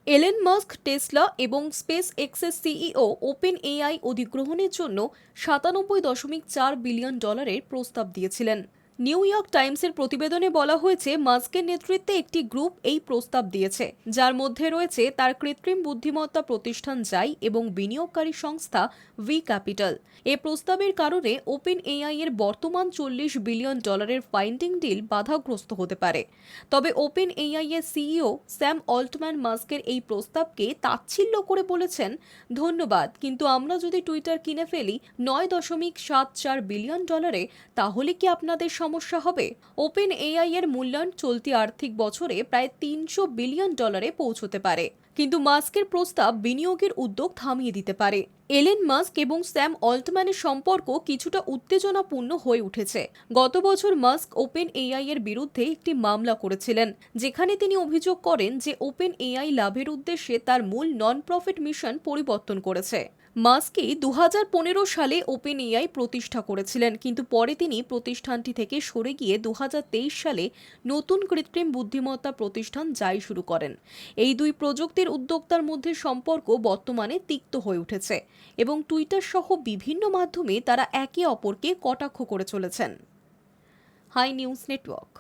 এলেন Musk Tesla এবং space এক্সের সিইও ওপেন এআই অধিগ্রহণের জন্য 97.4 বিলিয়ন ডলারের প্রস্তাব দিয়েছিলেন। নিউ ইয়র্ক টাইমসের প্রতিবেদনে বলা হয়েছে, মাস্কের নেতৃত্বে একটি গ্রুপ এই প্রস্তাব দিয়েছে, যার মধ্যে রয়েছে তার কৃত্রিম বুদ্ধিমত্তা প্রতিষ্ঠান জাই এবং বিনিয়োগকারী সংস্থা ভি ক্যাপিটাল। এ প্রস্তাবের কারণে ওপেন এআই এর বর্তমান 40 বিলিয়ন ডলারের ফাইন্ডিং ডিল বাধাগ্রস্ত হতে পারে। তবে ওপেন এআই এর সিইও স্যাম অল্টম্যান মাস্কের এই প্রস্তাবকে তাচ্ছিল্য করে বলেছেন, ধন্যবাদ, কিন্তু আমরা যদি টুইটার কিনে ফেলি 9.74 বিলিয়ন ডলারে, তাহলে কি আপনাদের সমস্যা হবে? ওপেন এআই এর মূল্যায়ন চলতি আর্থিক বছরে প্রায় 300 বিলিয়ন ডলারে পৌঁছতে পারে, কিন্তু মাস্কের প্রস্তাব বিনিয়োগের উদ্যোগ থামিয়ে দিতে পারে। এলেন মাস্ক এবং স্যাম অল্টম্যানের সম্পর্ক কিছুটা উত্তেজনাপূর্ণ হয়ে উঠেছে। গত বছর মাস্ক ওপেন এআই এর বিরুদ্ধে একটি মামলা করেছিলেন, যেখানে তিনি অভিযোগ করেন যে ওপেন এআই লাভের উদ্দেশ্যে তার মূল নন প্রফিট মিশন পরিবর্তন করেছে। মাস্কই 2015 সালে ওপেন এআই প্রতিষ্ঠা করেছিলেন, কিন্তু পরে তিনি প্রতিষ্ঠানটি থেকে সরে গিয়ে 2023 সালে নতুন কৃত্রিম বুদ্ধিমত্তা প্রতিষ্ঠান জাই শুরু করেন। এই দুই প্রযুক্তির উদ্যোক্তার মধ্যে সম্পর্ক বর্তমানে তিক্ত হয়ে উঠেছে এবং টুইটার সহ বিভিন্ন মাধ্যমে তারা একে অপরকে কটাক্ষ করে চলেছেন। Hi news network.